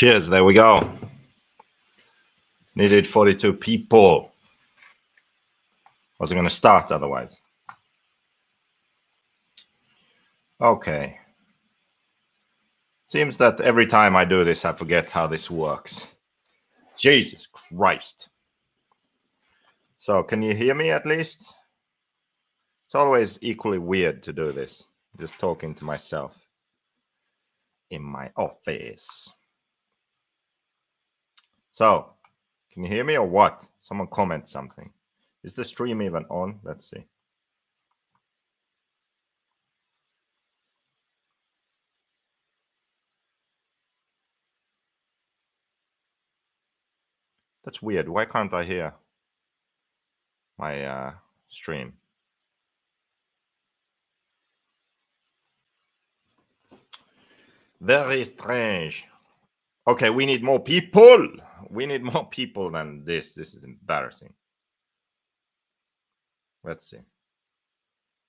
Cheers, there we go. Needed 42 people. Wasn't going to start otherwise. Okay. Seems that every time I do this, I forget how this works. Jesus Christ. So, can you hear me at least? It's always equally weird to do this. Just talking to myself in my office. So, can you hear me or what? Someone comment something. Is the stream even on? Let's see. That's weird. Why can't I hear my stream? Very strange. Okay, we need more people. We need more people than this. This is embarrassing. Let's see.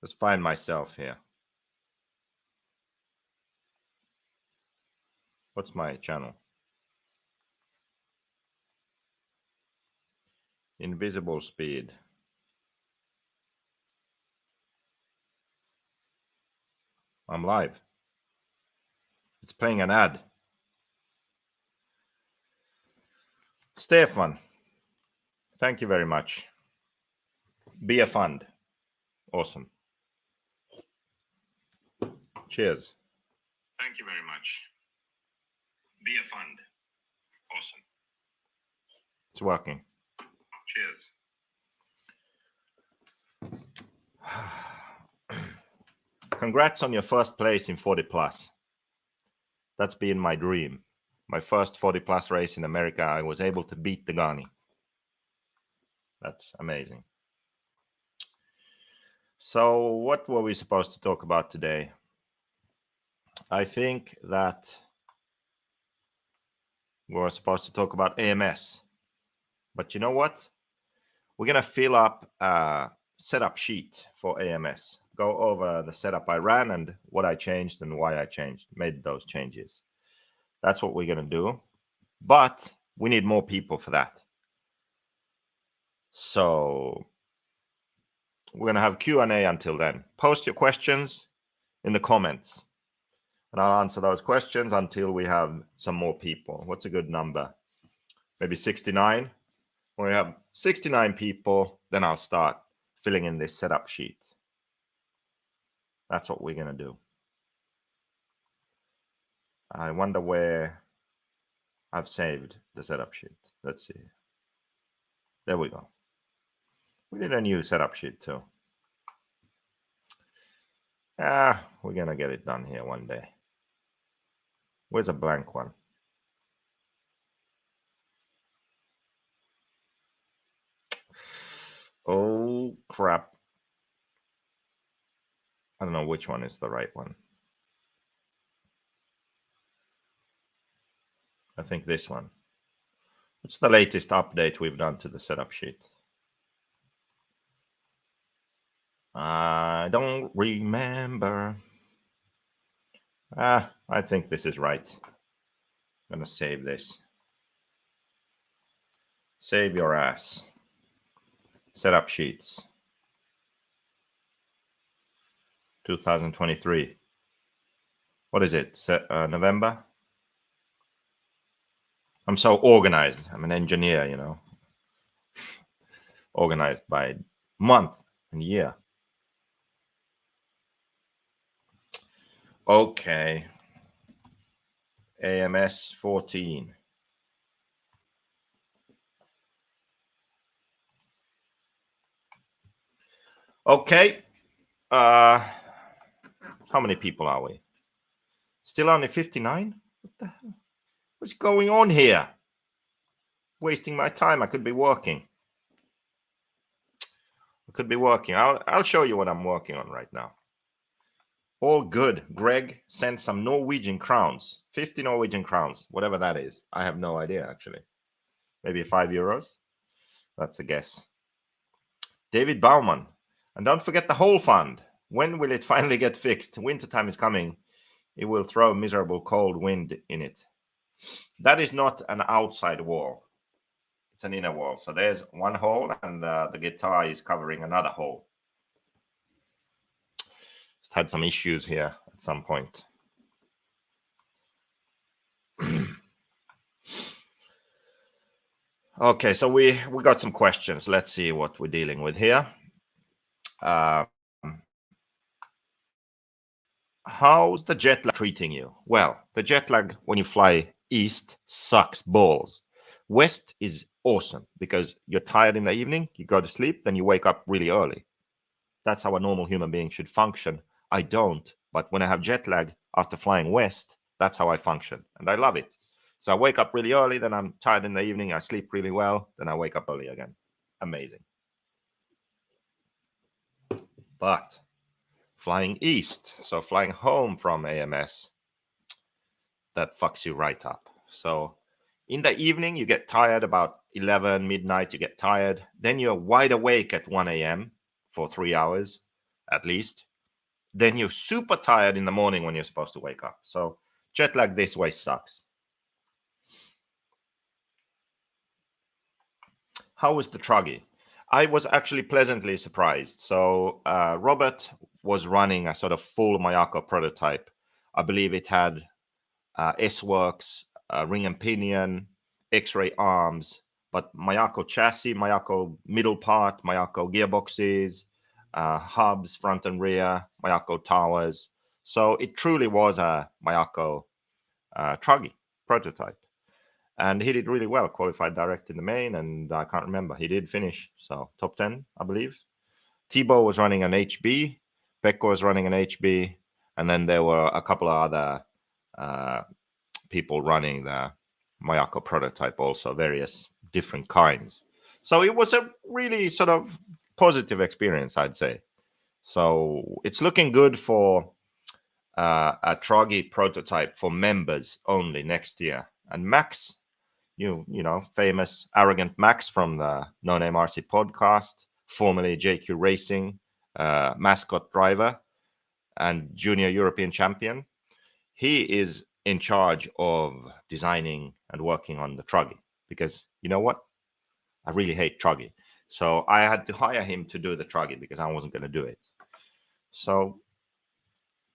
Let's find myself here. What's my channel? Invisible speed. I'm live. It's playing an ad. Stefan, thank you very much. Be a fund. Awesome. Cheers. Thank you very much. Be a fund. Awesome. It's working. Cheers. Congrats on your first place in 40 plus. That's been my dream. My first 40 plus race in America, I was able to beat the Ghani. That's amazing. So what were we supposed to talk about today? I think that we were supposed to talk about AMS. But you know what? We're going to fill up a setup sheet for AMS. Go over the setup I ran and what I changed and why I made those changes. That's what we're going to do. But we need more people for that. So we're going to have Q&A until then. Post your questions in the comments. And I'll answer those questions until we have some more people. What's a good number? Maybe 69. When we have 69 people, then I'll start filling in this setup sheet. That's what we're going to do. I wonder where I've saved the setup sheet. Let's see. There we go. We need a new setup sheet too. We're going to get it done here one day. Where's a blank one? Oh, crap. I don't know which one is the right one. I think this one. What's the latest update we've done to the setup sheet? I don't remember. I think this is right. I'm going to save this. Save your ass. Setup sheets. 2023. What is it? November? I'm so organized. I'm an engineer, you know. Organized by month and year. Okay. AMS 14. Okay. How many people are we? Still only 59? What the hell? What's going on here? Wasting my time. I could be working. I'll show you what I'm working on right now. All good. Greg sent some Norwegian crowns. 50 Norwegian crowns. Whatever that is. I have no idea, actually. Maybe 5 euros. That's a guess. David Bauman. And don't forget the whole fund. When will it finally get fixed? Wintertime is coming. It will throw miserable cold wind in it. That is not an outside wall. It's an inner wall. So there's one hole, and the guitar is covering another hole. Just had some issues here at some point. Okay, so we got some questions. Let's see what we're dealing with here. How's the jet lag treating you? Well, the jet lag when you fly east sucks balls. West is awesome because you're tired in the evening, you go to sleep, then you wake up really early. That's how a normal human being should function. I don't, but when I have jet lag after flying west, that's how I function, and I love it. So I wake up really early, then I'm tired in the evening, I sleep really well, then I wake up early again. Amazing. But flying east, so flying home from AMS, that fucks you right up. So in the evening, you get tired about 11, midnight, you get tired. Then you're wide awake at 1 a.m. for 3 hours at least. Then you're super tired in the morning when you're supposed to wake up. So jet lag this way sucks. How was the truggy? I was actually pleasantly surprised. So Robert was running a sort of full Mayako prototype. I believe it had S-Works, ring and pinion, X-ray arms, but Mayako chassis, Mayako middle part, Mayako gearboxes, hubs, front and rear, Mayako towers. So it truly was a Mayako truggy prototype. And he did really well, qualified direct in the main, and I can't remember. He did finish, so top 10, I believe. Thibaut was running an HB, Pekko was running an HB, and then there were a couple of other people running the Mayako prototype also, various different kinds. So it was a really sort of positive experience, I'd say. So it's looking good for a truggy prototype for members only next year. And Max, you know, famous arrogant Max from the No Name RC podcast, formerly JQ Racing, mascot driver and junior European champion. He is in charge of designing and working on the truggy because you know what? I really hate truggy. So I had to hire him to do the truggy because I wasn't going to do it. So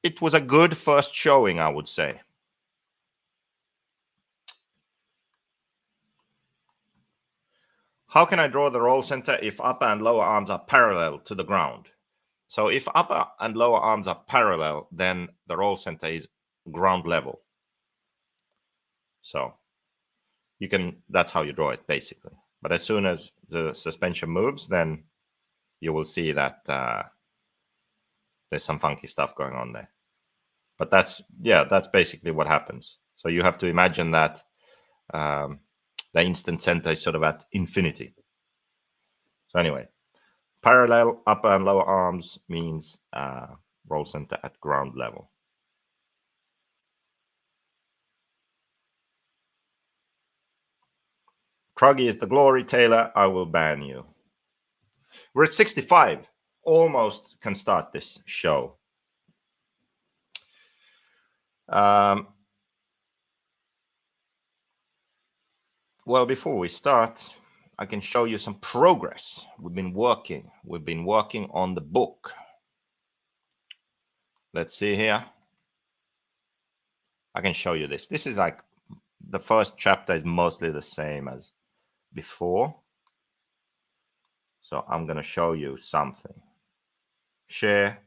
it was a good first showing, I would say. How can I draw the roll center if upper and lower arms are parallel to the ground? So if upper and lower arms are parallel, then the roll center is ground level. So you can, that's how you draw it basically. But as soon as the suspension moves, then you will see that there's some funky stuff going on there. But that's basically what happens. So you have to imagine that the instant center is sort of at infinity. So anyway, parallel upper and lower arms means roll center at ground level. Truggy is the glory, Taylor. I will ban you. We're at 65. Almost can start this show. Well, before we start, I can show you some progress. We've been working on the book. Let's see here. I can show you this. This is like the first chapter is mostly the same as before. So I'm going to show you something. Share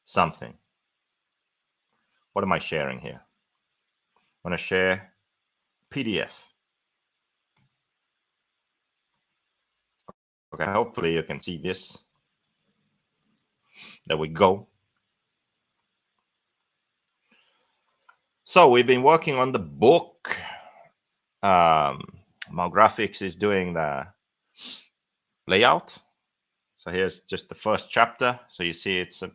something. What am I sharing here? I'm going to share PDF. Okay, hopefully you can see this. There we go. So we've been working on the book. Graphics is doing the layout. So here's just the first chapter. So you see it's an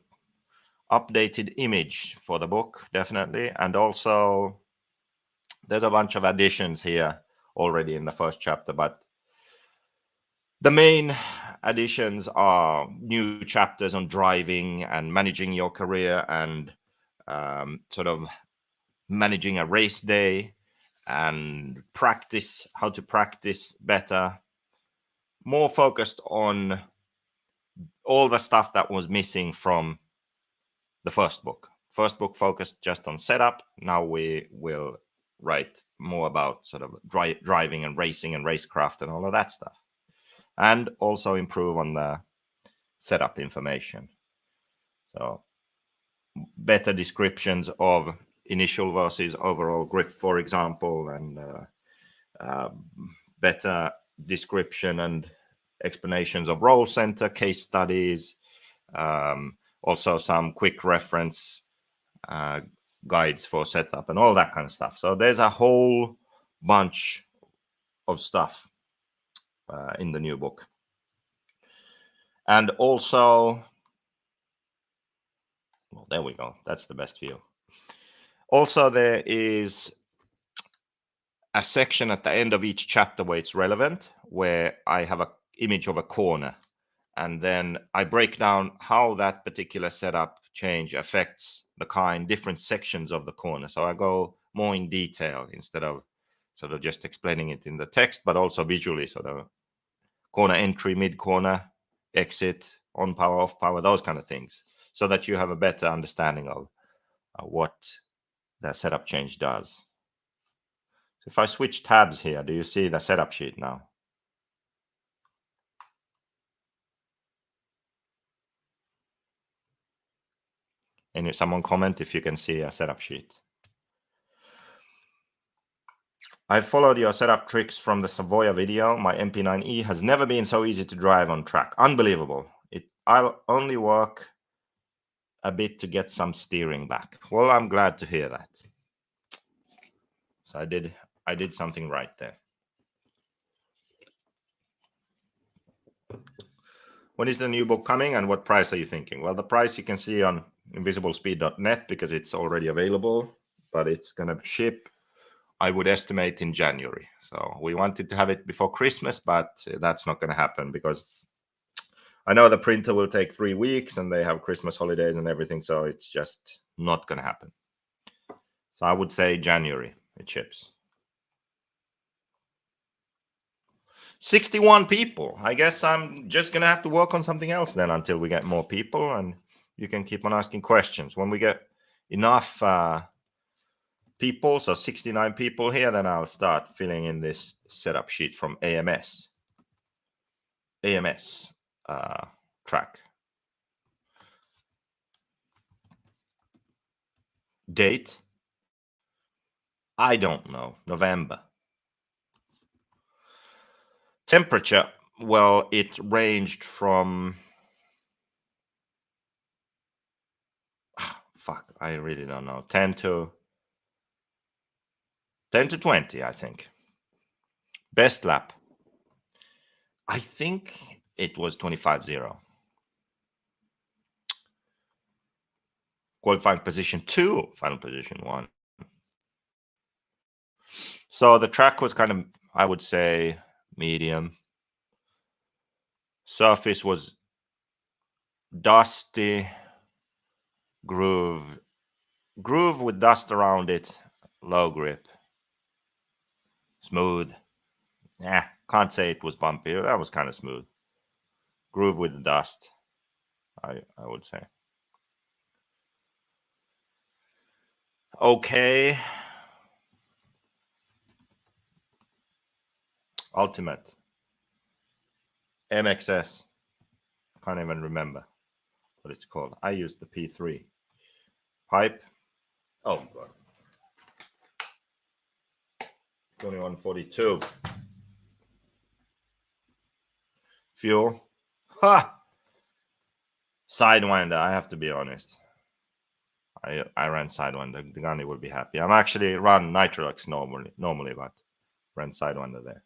updated image for the book, definitely. And also there's a bunch of additions here already in the first chapter, but the main additions are new chapters on driving and managing your career and sort of managing a race day and practice, how to practice better. More focused on all the stuff that was missing from the first book. First book focused just on setup. Now we will write more about sort of driving and racing and racecraft and all of that stuff. And also improve on the setup information. So better descriptions of initial versus overall grip, for example, and better description and explanations of roll center, case studies, also some quick reference guides for setup and all that kind of stuff. So there's a whole bunch of stuff in the new book. And also, well, there we go. That's the best view. Also, there is a section at the end of each chapter where it's relevant, where I have an image of a corner. And then I break down how that particular setup change affects the different sections of the corner. So I go more in detail instead of sort of just explaining it in the text, but also visually, sort of corner entry, mid corner, exit, on power, off power, those kind of things, so that you have a better understanding of what the setup change does. So if I switch tabs here, do you see the setup sheet now? And someone comment if you can see a setup sheet. I followed your setup tricks from the Savoia video. My MP9E has never been so easy to drive on track. Unbelievable. I'll only work a bit to get some steering back. Well, I'm glad to hear that. So I did something right there. When is the new book coming and what price are you thinking? Well, the price you can see on invisiblespeed.net because it's already available, but it's going to ship, I would estimate, in January. So we wanted to have it before Christmas, but that's not going to happen because I know the printer will take 3 weeks and they have Christmas holidays and everything. So it's just not going to happen. So I would say January it ships. 61 people. I guess I'm just going to have to work on something else then until we get more people, and you can keep on asking questions. When we get enough people, so 69 people here, then I'll start filling in this setup sheet from AMS. AMS track. Date? I don't know. November. Temperature? Well, it ranged from... fuck, I really don't know. 10 to 20, I think. Best lap? I think it was 25.0. Qualifying position 2, final position 1. So the track was kind of, I would say, medium. Surface was dusty, groove with dust around it, low grip, smooth. Can't say it was bumpy. That was kind of smooth. Groove with the dust, I would say. Okay. Ultimate. MXS. Can't even remember what it's called. I used the P3. Pipe. Oh, God. 2142. Fuel. Ha! Sidewinder, I have to be honest. I ran Sidewinder. Degani will be happy. I'm actually run Nitrolux normally, but ran Sidewinder there.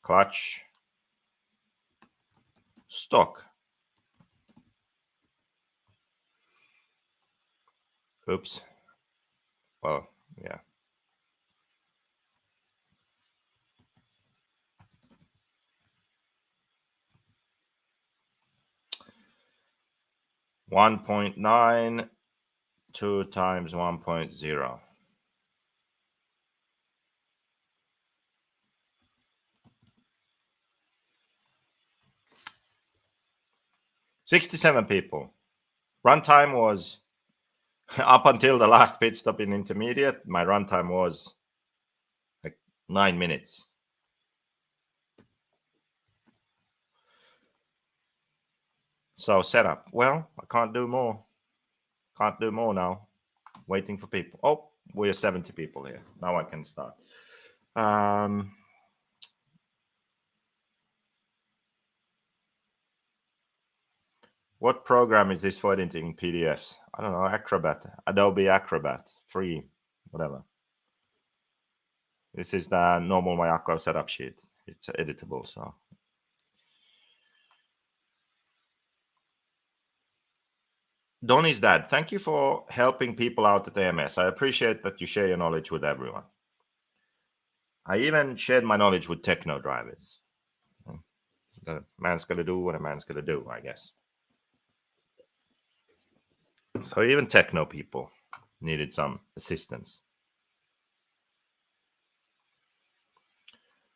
Clutch. Stock. Oops. Well, yeah. $1.9 2 times 1.0. 67 people. Runtime was up until the last pit stop in intermediate. My runtime was like 9 minutes. So setup. Well, I can't do more. Can't do more now. Waiting for people. Oh, we're 70 people here. Now I can start. What program is this for editing PDFs? I don't know. Acrobat. Adobe Acrobat. Free. Whatever. This is the normal Mayako setup sheet. It's editable, so. Donnie's dad, thank you for helping people out at AMS. I appreciate that you share your knowledge with everyone. I even shared my knowledge with techno drivers. The man's got to do what a man's got to do, I guess. So even techno people needed some assistance.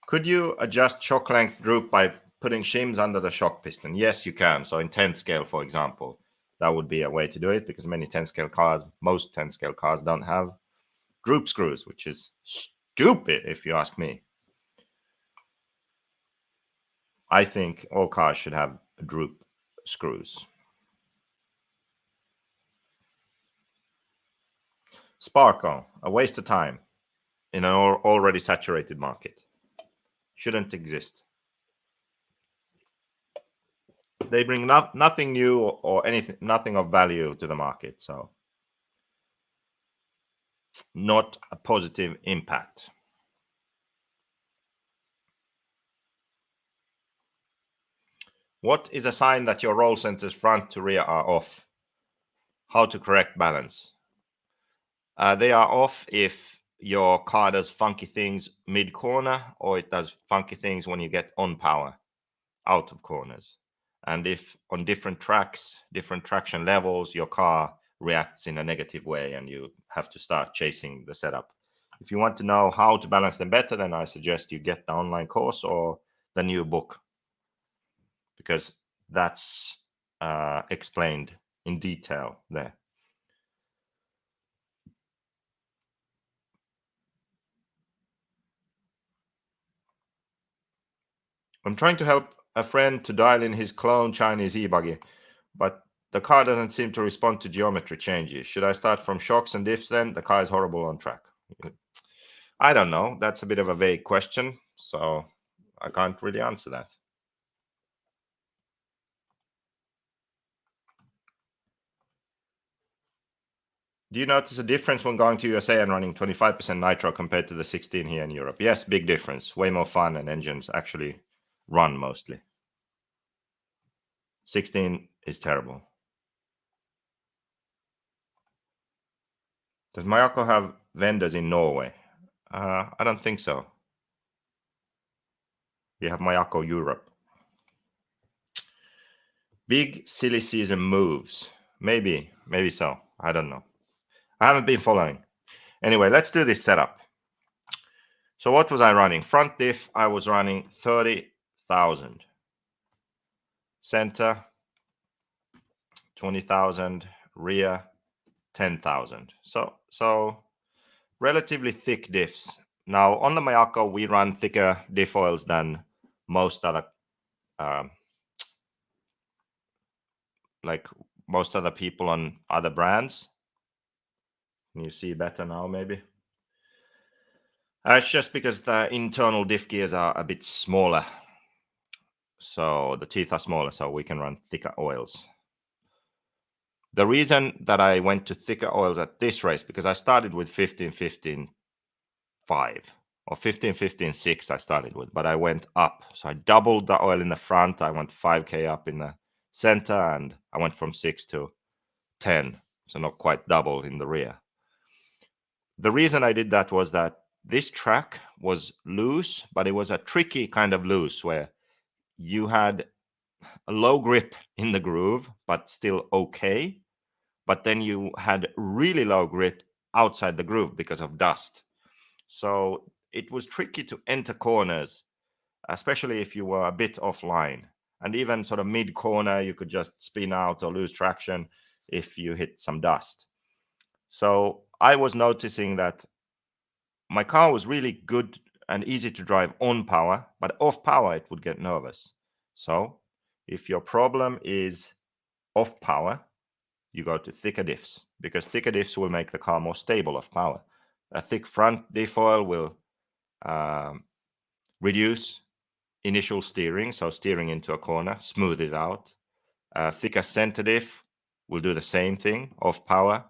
Could you adjust shock length droop by putting shims under the shock piston? Yes, you can. So in 10 scale, for example, that would be a way to do it, because many 10 scale cars, most 10 scale cars don't have droop screws, which is stupid if you ask me. I think all cars should have droop screws. Sparkle, a waste of time in an already saturated market. Shouldn't exist. They bring nothing new or anything, nothing of value to the market. So not a positive impact. What is a sign that your roll centers front to rear are off? How to correct balance? They are off if your car does funky things mid-corner, or it does funky things when you get on power out of corners. And if on different tracks, different traction levels, your car reacts in a negative way and you have to start chasing the setup. If you want to know how to balance them better, then I suggest you get the online course or the new book, because that's explained in detail there. I'm trying to help a friend to dial in his clone Chinese e-buggy, but the car doesn't seem to respond to geometry changes. Should I start from shocks and diffs then? The car is horrible on track. I don't know. That's a bit of a vague question, so I can't really answer that. Do you notice a difference when going to USA and running 25% nitro compared to the 16 here in Europe? Yes, big difference. Way more fun, and engines actually run mostly. 16 is terrible. Does Mayako have vendors in Norway? I don't think so. We have Mayako Europe. Big silly season moves. Maybe so. I don't know. I haven't been following. Anyway, let's do this setup. So what was I running? Front diff, I was running 30,000. Center, 20,000. Rear, 10,000. So relatively thick diffs. Now on the Mayako, we run thicker diff oils than most other, like most other people on other brands. Can you see better now, maybe? It's just because the internal diff gears are a bit smaller. So the teeth are smaller, so we can run thicker oils. The reason that I went to thicker oils at this race, because I started with 15-15-5 or 15-15-6 I started with, but I went up. So I doubled the oil in the front. I went 5K up in the center, and I went from 6 to 10. So not quite double in the rear. The reason I did that was that this track was loose, but it was a tricky kind of loose where you had a low grip in the groove, but still okay. But then you had really low grip outside the groove because of dust. So it was tricky to enter corners, especially if you were a bit offline. And even sort of mid corner, you could just spin out or lose traction if you hit some dust. So I was noticing that my car was really good and easy to drive on power, but off power, it would get nervous. So if your problem is off power, you go to thicker diffs, because thicker diffs will make the car more stable off power. A thick front diff oil will reduce initial steering, so steering into a corner, smooth it out. Thicker center diff will do the same thing off power,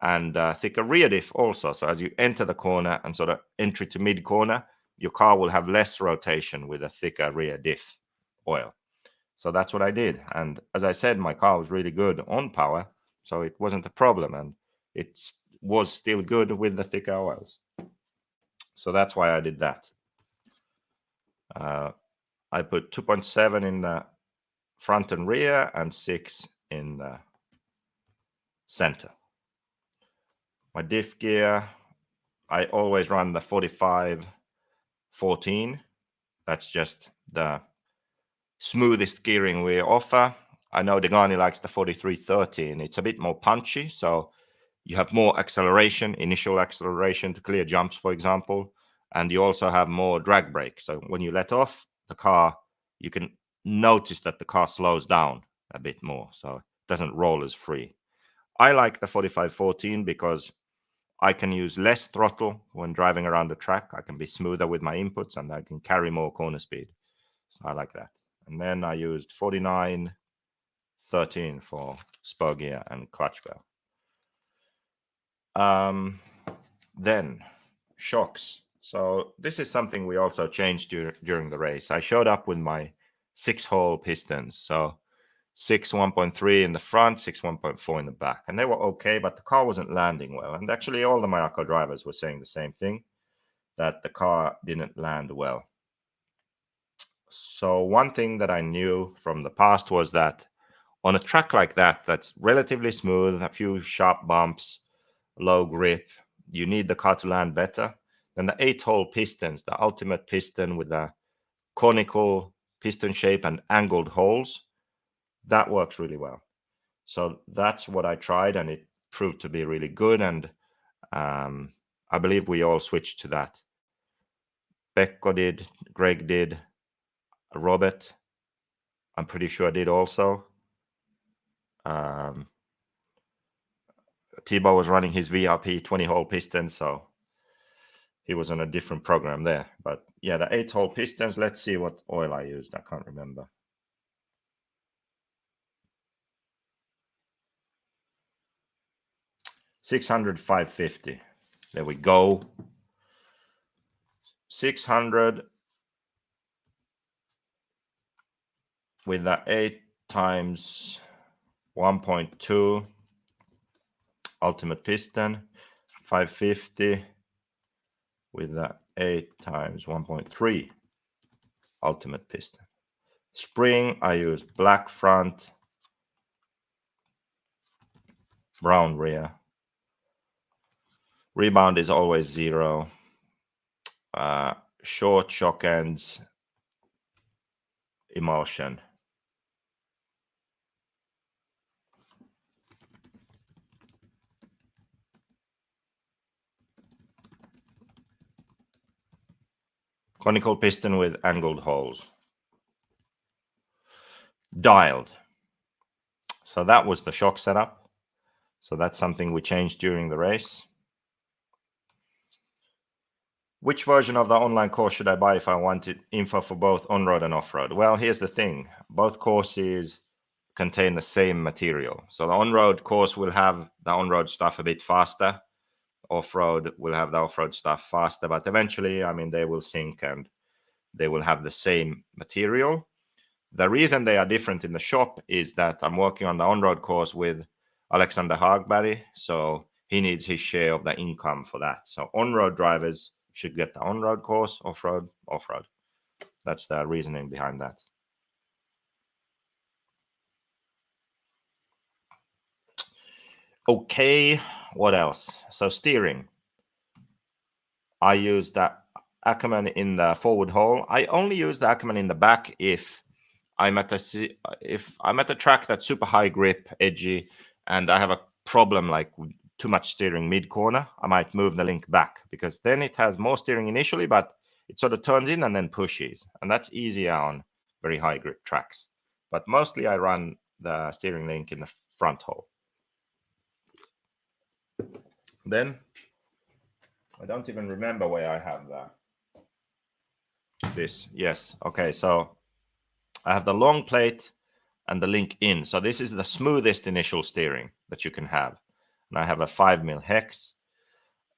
and thicker rear diff also. So as you enter the corner and sort of entry to mid corner, your car will have less rotation with a thicker rear diff oil. So that's what I did. And as I said, my car was really good on power, so it wasn't a problem, and it was still good with the thicker oils. So that's why I did that. I put 2.7 in the front and rear and 6 in the center. My diff gear, I always run the 45-14. That's just the smoothest gearing we offer. I know Degani likes the 43-13. It's a bit more punchy, so you have more acceleration, initial acceleration to clear jumps, for example, and you also have more drag brake. So when you let off the car, you can notice that the car slows down a bit more, so it doesn't roll as free. I like the 45-14 because I can use less throttle when driving around the track. I can be smoother with my inputs and I can carry more corner speed. So I like that. And then I used 49-13 for spur gear and clutch bell. Then shocks. So this is something we also changed during the race. I showed up with my 6-hole pistons. So 6 1.3 in the front, 6 1.4 in the back. And they were okay, but the car wasn't landing well. And actually all the Mayako drivers were saying the same thing, that the car didn't land well. So one thing that I knew from the past was that on a track like that, that's relatively smooth, a few sharp bumps, low grip, you need the car to land better. Then the 8-hole pistons, the ultimate piston with the conical piston shape and angled holes, that works really well. So that's what I tried, and it proved to be really good. And I believe we all switched to that. Pekko did, Greg did, Robert, I'm pretty sure did also. Thibaut was running his VRP 20-hole piston, so he was on a different program there. But yeah, the 8-hole pistons, let's see what oil I used. I can't remember. $600 $550. There we go. 600 with the 8 times 1.2 ultimate piston, 550 with the 8 times 1.3 ultimate piston. Spring, I used black front, brown rear. Rebound is always 0. Short shock ends, emulsion. Conical piston with angled holes. Dialed. So that was the shock setup. So that's something we changed during the race. Which version of the online course should I buy if I wanted info for both on-road and off-road? Well, here's the thing. Both courses contain the same material. So the on-road course will have the on-road stuff a bit faster. Off-road will have the off-road stuff faster, but eventually, I mean, they will sync and they will have the same material. The reason they are different in the shop is that I'm working on the on-road course with Alexander Hagberg, so he needs his share of the income for that. So on-road drivers should get the on-road course, off-road, off-road. That's the reasoning behind that. Okay, what else? So steering. I use the Ackerman in the forward hole. I only use the Ackerman in the back if if I'm at a track that's super high grip, edgy, and I have a problem like too much steering mid corner, I might move the link back, because then it has more steering initially, but it sort of turns in and then pushes, and that's easier on very high grip tracks. But mostly I run the steering link in the front hole. Then I don't even remember where I have this. Yes, okay, so I have the long plate and the link in. So this is the smoothest initial steering that you can have. And I have a 5mm hex,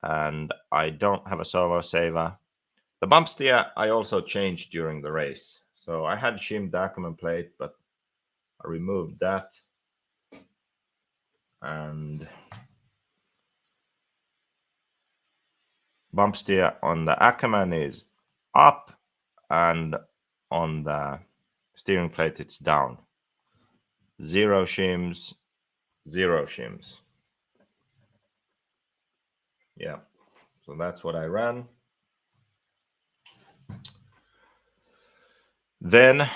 and I don't have a servo saver. The bump steer I also changed during the race. So I had shimmed the Ackerman plate, but I removed that. And bump steer on the Ackerman is up, and on the steering plate it's down. 0 shims, 0 shims. Yeah, so that's what I ran. Then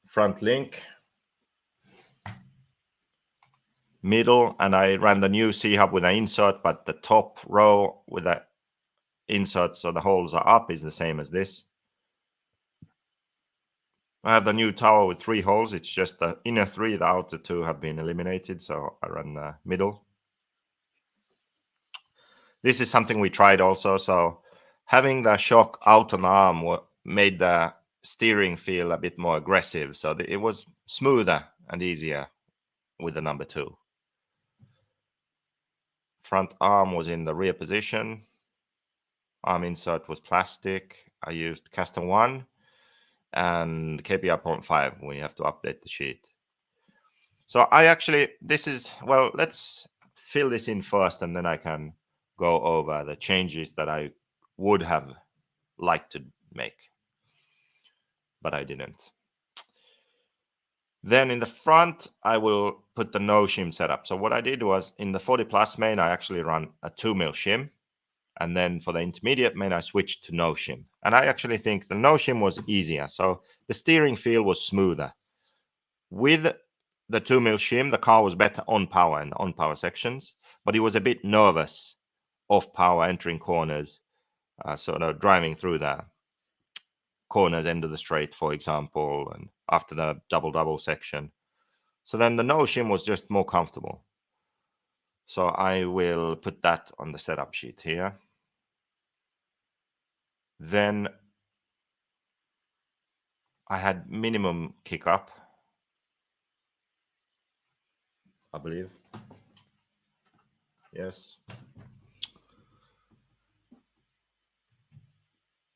front link, middle, and I ran the new C-hub with an insert, but the top row with the insert, so the holes are up, is the same as this. I have the new tower with 3 holes. It's just the inner 3, the outer 2 have been eliminated, so I run the middle. This is something we tried also, so having the shock out on arm made the steering feel a bit more aggressive, so it was smoother and easier with the number 2. Front arm was in the rear position. Arm insert was plastic. I used Custom 1 and KPI 0.5. We have to update the sheet. So I actually, let's fill this in first, and then I can go over the changes that I would have liked to make, but I didn't. Then in the front, I will put the no shim setup. So what I did was, in the 40 plus main, I actually run a 2mm shim. And then for the intermediate main, I switched to no shim. And I actually think the no shim was easier. So the steering feel was smoother. With the 2mm shim, the car was better on power and on power sections, but it was a bit nervous off power entering corners, sort of driving through the corners, end of the straight, for example, and after the double section. So then the no shim was just more comfortable. So I will put that on the setup sheet here. Then I had minimum kick up, I believe. Yes.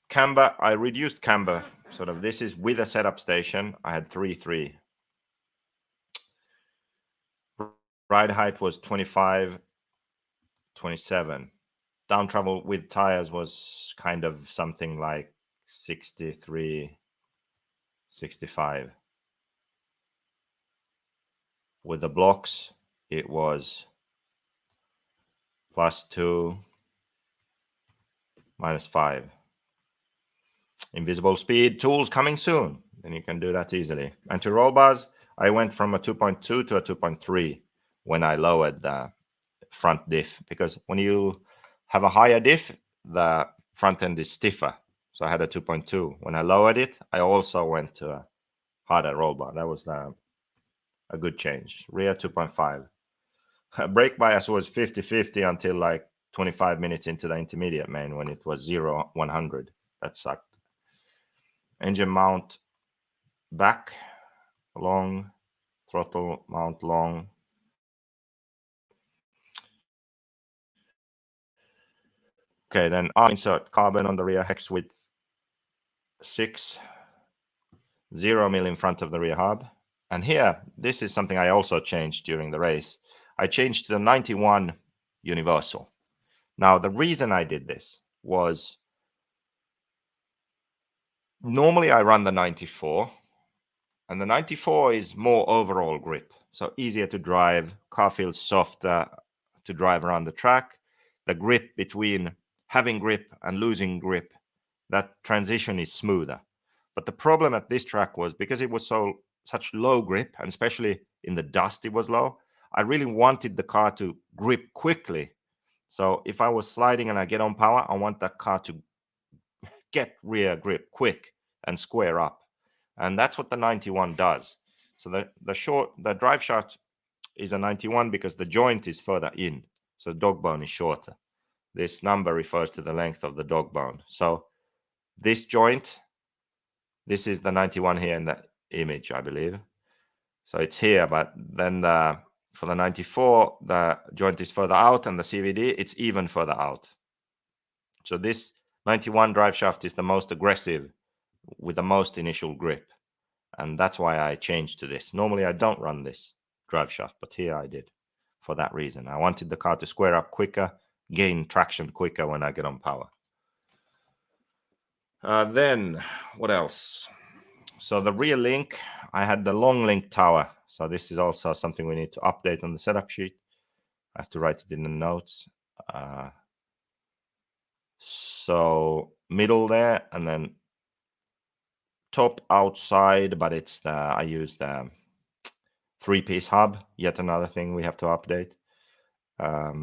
Camber, I reduced camber. Sort of, this is with a setup station. I had 3.3. Ride height was 25, 27. Down travel with tires was kind of something like 63, 65. With the blocks, it was +2, -5. Invisible speed tools coming soon. Then you can do that easily. Anti-roll bars, I went from a 2.2 to a 2.3 when I lowered the front diff, because when you have a higher diff, the front end is stiffer. So I had a 2.2. When I lowered it, I also went to a harder roll bar. That was a good change. Rear 2.5. Brake bias was 50-50 until like 25 minutes into the intermediate main, when it was 0-100. That sucked. Engine mount back, long, throttle mount long. Okay, then I'll insert carbon on the rear hex with 6, 0mm in front of the rear hub. And here, this is something I also changed during the race. I changed to the 91 universal. Now, the reason I did this was, normally I run the 94, and the 94 is more overall grip. So easier to drive, car feels softer to drive around the track. The grip between having grip and losing grip, that transition is smoother. But the problem at this track was because it was such low grip, and especially in the dust it was low, I really wanted the car to grip quickly. So if I was sliding and I get on power, I want that car to get rear grip quick and square up. And that's what the 91 does. So the drive shaft is a 91 because the joint is further in. So the dog bone is shorter. This number refers to the length of the dog bone. So this joint, this is the 91 here in the image, I believe. So it's here, but then for the 94, the joint is further out, and the CVD, it's even further out. So this 91 drive shaft is the most aggressive with the most initial grip. And that's why I changed to this. Normally I don't run this drive shaft, but here I did for that reason. I wanted the car to square up quicker, gain traction quicker when I get on power. Then what else? So the rear link, I had the long link tower. So this is also something we need to update on the setup sheet. I have to write it in the notes. So middle there, and then top outside, but it's I use the 3-piece hub. Yet another thing we have to update. I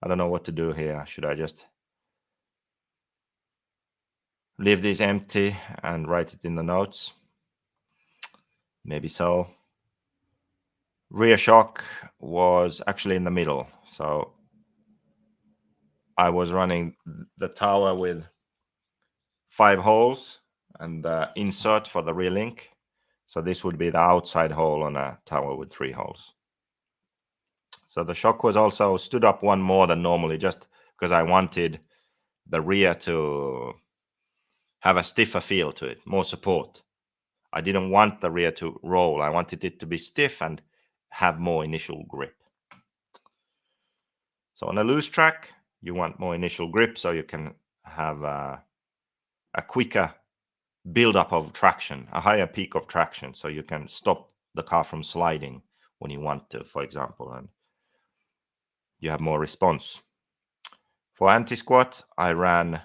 don't know what to do here. Should I just leave this empty and write it in the notes? Maybe so. Rear shock was actually in the middle. So I was running the tower with 5 holes and the insert for the rear link. So this would be the outside hole on a tower with 3 holes. So the shock was also stood up one more than normally, just because I wanted the rear to have a stiffer feel to it, more support. I didn't want the rear to roll. I wanted it to be stiff and have more initial grip. So on a loose track, you want more initial grip so you can have a quicker buildup of traction, a higher peak of traction, so you can stop the car from sliding when you want to, for example, and you have more response. For anti-squat, I ran,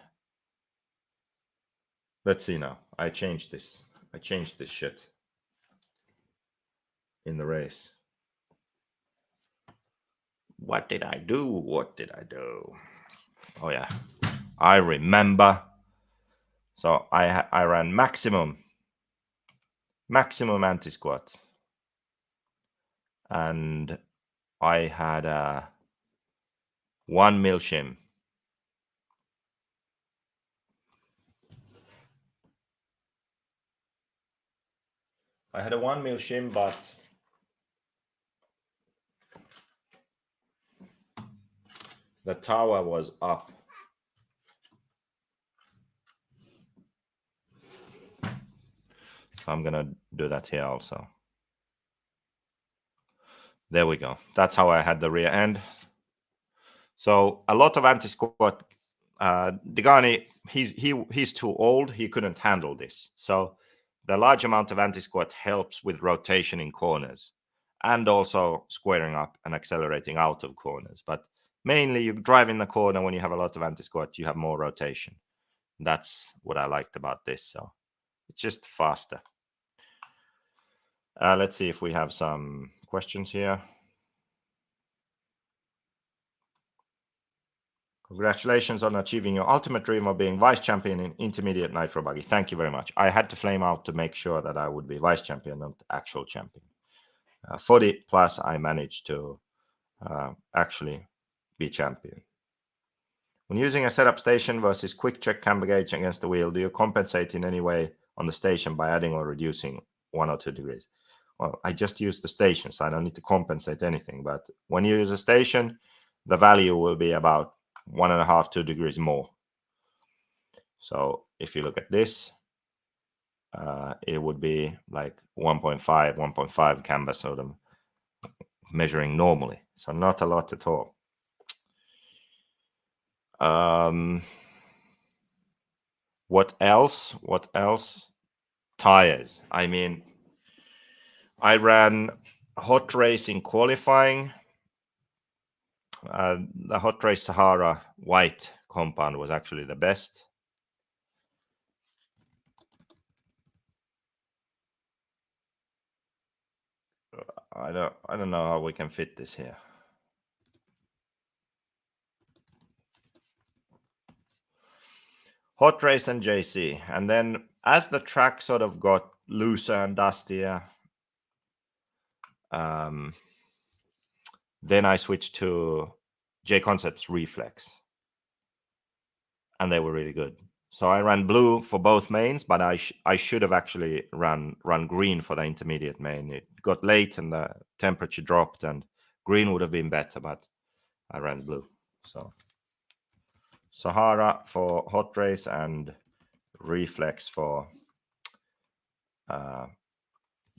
let's see now, I changed this shit in the race. What did I do? Oh yeah, I remember. So I ran maximum anti-squat, and I had a 1 mil shim. I had a 1 mil shim, but the tower was up. So I'm gonna do that here also. There we go. That's how I had the rear end. So a lot of anti-squat. Degani, he's too old. He couldn't handle this. So the large amount of anti-squat helps with rotation in corners and also squaring up and accelerating out of corners. But mainly you drive in the corner when you have a lot of anti-squat, you have more rotation. That's what I liked about this. So it's just faster. Let's see if we have some questions here. Congratulations on achieving your ultimate dream of being vice champion in intermediate nitro buggy. Thank you very much. I had to flame out to make sure that I would be vice champion, not actual champion. 40 plus, I managed to actually be champion. When using a setup station versus quick check camber gauge against the wheel, do you compensate in any way on the station by adding or reducing 1 or 2 degrees? Well, I just use the station, so I don't need to compensate anything. But when you use a station, the value will be about 1.5, 2 degrees more. So if you look at this, it would be like 1.5 camber, so the measuring normally. So not a lot at all. What else? Tires. I mean, I ran hot race in qualifying. The hot race Sahara white compound was actually the best. I don't know how we can fit this here. Hot race and JC. And then as the track sort of got looser and dustier, then I switched to J Concepts Reflex. And they were really good. So I ran blue for both mains, but I should have actually run green for the intermediate main. It got late and the temperature dropped, and green would have been better, but I ran blue. So Sahara for hot race and Reflex for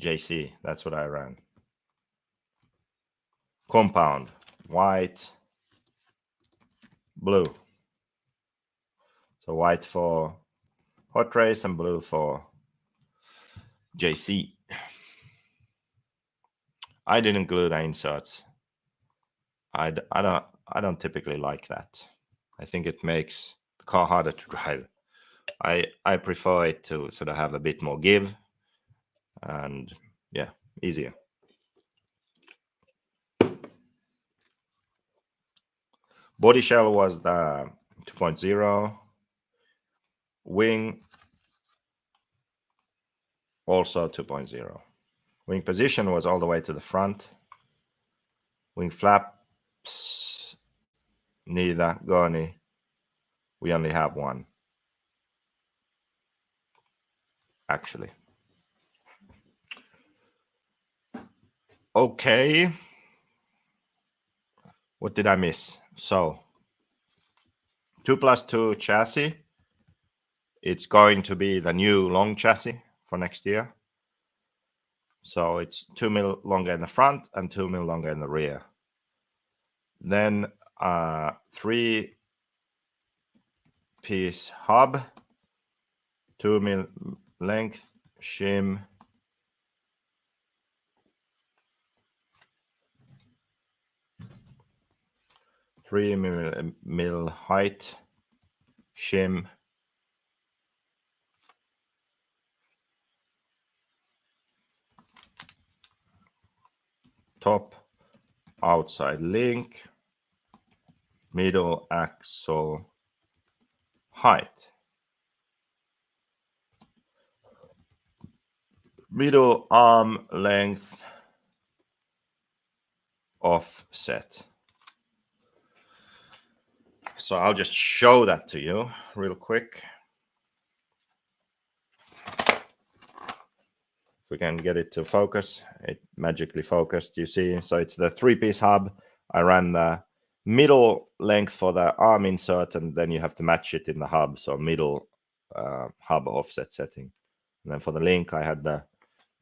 JC. That's what I ran. Compound, white, blue. So white for hot race and blue for JC. I didn't glue the inserts. I don't typically like that. I think it makes the car harder to drive. I prefer it to sort of have a bit more give and yeah, easier. Body shell was the 2.0. Wing also 2.0. Wing position was all the way to the front. Wing flaps, neither, gurney. We only have one, actually. Okay. What did I miss? So 2+2 chassis. It's going to be the new long chassis for next year. So it's 2 mil longer in the front and 2 mil longer in the rear. Then 3-piece hub, 2 mil length, shim, 3 mil height, shim, top, outside link, middle axle height, middle arm length, offset. So I'll just show that to you real quick. If we can get it to focus, it magically focused, you see. So it's the 3-piece hub. I ran the middle length for the arm insert, and then you have to match it in the hub. So middle hub offset setting. And then for the link, I had the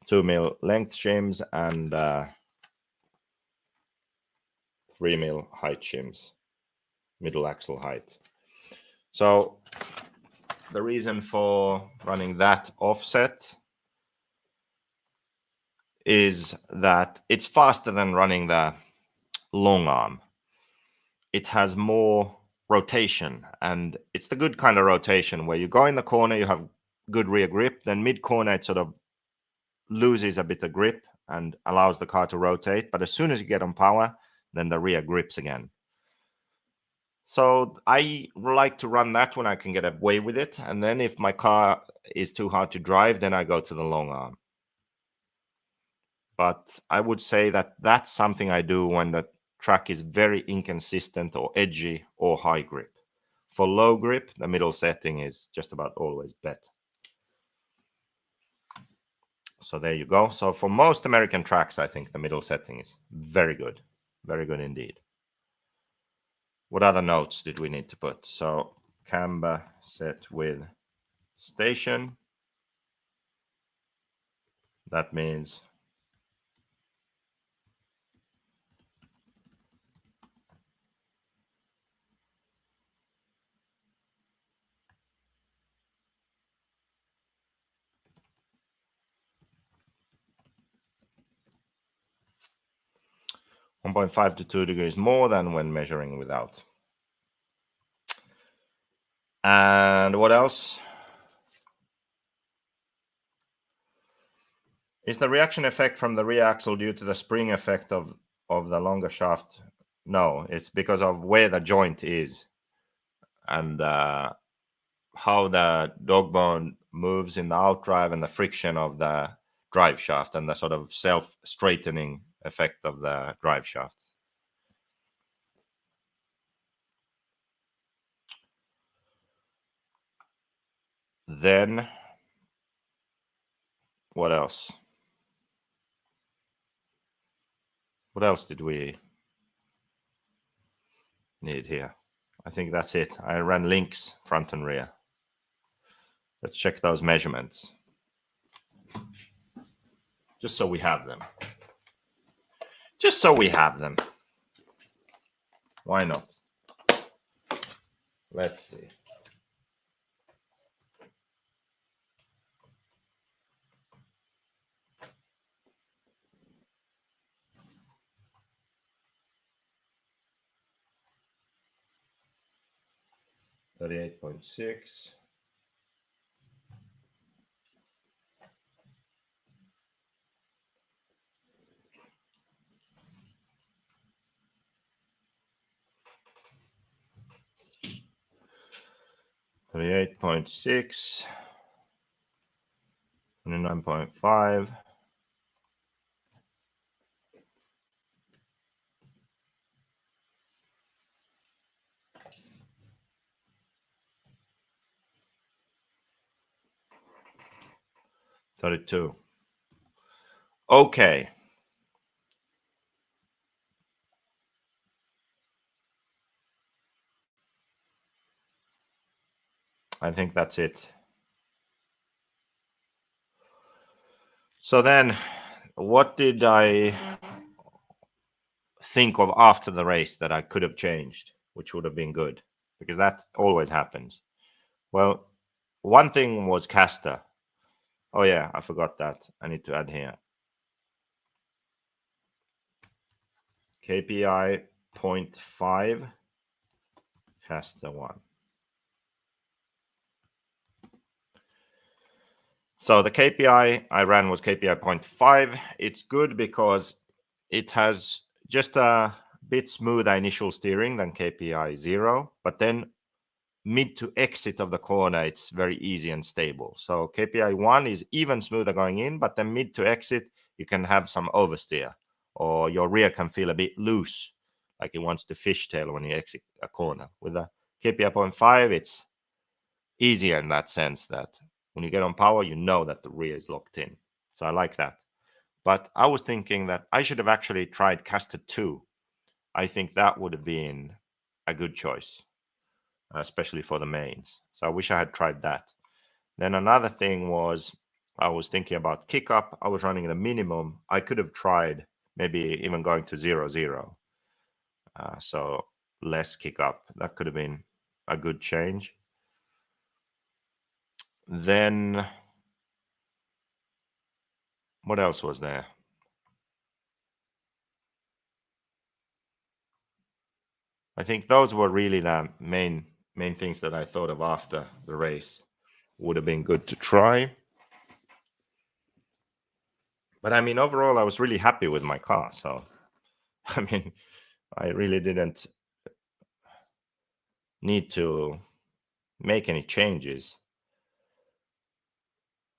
2 mil length shims and 3 mil height shims, middle axle height. So the reason for running that offset is that it's faster than running the long arm. It has more rotation, and it's the good kind of rotation where you go in the corner, you have good rear grip, then mid corner it sort of loses a bit of grip and allows the car to rotate, but as soon as you get on power, then the rear grips again. So I like to run that when I can get away with it, and then if my car is too hard to drive, then I go to the long arm. But I would say that that's something I do when the track is very inconsistent or edgy or high grip. For low grip, the middle setting is just about always better. So there you go. So for most American tracks, I think the middle setting is very good indeed. What other notes did we need to put? So camber set with station. That means (1.5 to 2 degrees more than when measuring without. And what else? Is the reaction effect from the rear axle due to the spring effect of the longer shaft? No, it's because of where the joint is and how the dog bone moves in the outdrive and the friction of the drive shaft and the sort of self-straightening effect of the drive shaft. Then, what else? What else did we need here? I think that's it. I ran links front and rear. Let's check those measurements. Just so we have them. Just so we have them. Why not? Let's see. $38.6. $38.6. 29.5. $32. Okay. I think that's it. So then, what did I think of after the race that I could have changed, which would have been good? Because that always happens. Well, one thing was caster. Oh yeah, I forgot that. I need to add here. KPI 0.5, caster 1. So the KPI I ran was KPI 0.5. It's good because it has just a bit smoother initial steering than KPI 0, but then mid to exit of the corner, it's very easy and stable. So KPI 1 is even smoother going in, but then mid to exit, you can have some oversteer or your rear can feel a bit loose, like it wants to fishtail when you exit a corner. With the KPI 0.5, it's easier in that sense that when you get on power, you know that the rear is locked in. So I like that. But I was thinking that I should have actually tried caster 2. I think that would have been a good choice, especially for the mains. So I wish I had tried that. Then another thing was I was thinking about kick up. I was running at a minimum. I could have tried maybe even going to 0-0. So less kick up. That could have been a good change. Then what else was there? I think those were really the main things that I thought of after the race. Would have been good to try. But I mean, overall, I was really happy with my car. So, I mean, I really didn't need to make any changes.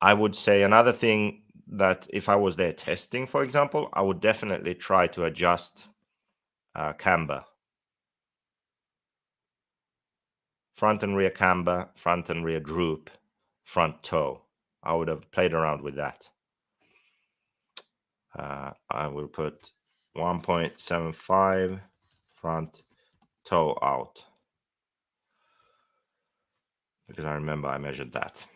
I would say another thing that if I was there testing, for example, I would definitely try to adjust camber. Front and rear camber, front and rear droop, front toe. I would have played around with that. I will put 1.75 front toe out because I remember I measured that.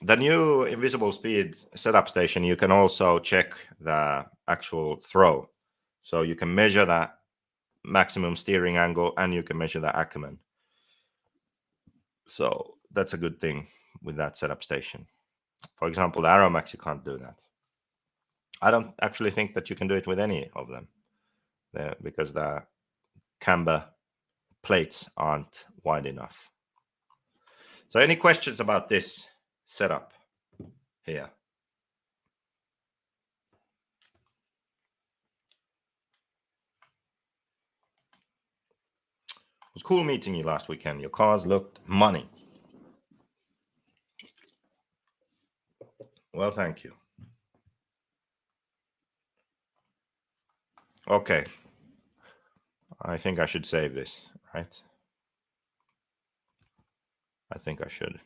The new invisible speed setup station, you can also check the actual throw. So you can measure that maximum steering angle and you can measure the acumen. So that's a good thing with that setup station. For example, the Aeromax, you can't do that. I don't actually think that you can do it with any of them because the camber plates aren't wide enough. So any questions about this setup here? was cool meeting you last weekend. Your cars looked money. Well, thank you. Okay. I think I should save this, right? I think I should.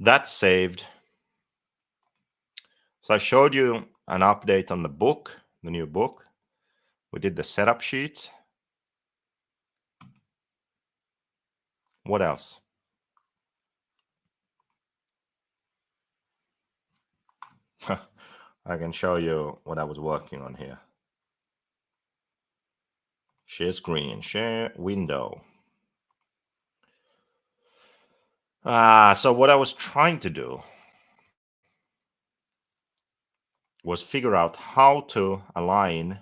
That's saved. So I showed you an update on the book, the new book. We did the setup sheet. What else? I can show you what I was working on here. Share screen, share window. So what I was trying to do was figure out how to align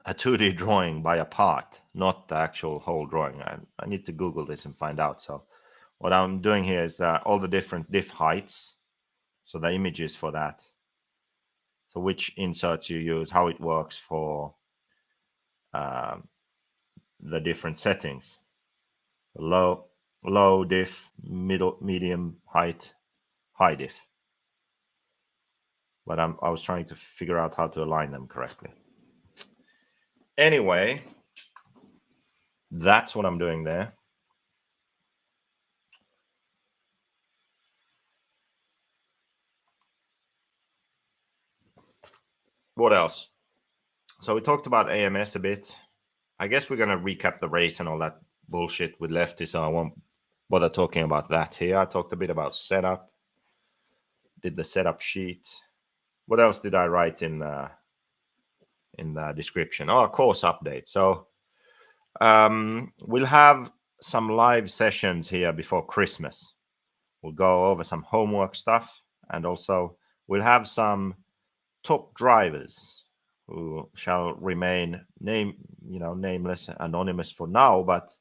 a 2D drawing by a part, not the actual whole drawing. I need to Google this and find out. So what I'm doing here is all the different diff heights. So the images for that. So which inserts you use, how it works for the different settings. Low diff, medium height, high diff. But I was trying to figure out how to align them correctly. Anyway, that's what I'm doing there. What else? So we talked about AMS a bit. I guess we're going to recap the race and all that bullshit with Lefty, so I won't bother talking about that here. I talked a bit about setup, did the setup sheet. What else did I write in the description? Oh, course update. So we'll have some live sessions here before Christmas. We'll go over some homework stuff, and also we'll have some top drivers who shall remain nameless, anonymous for now, but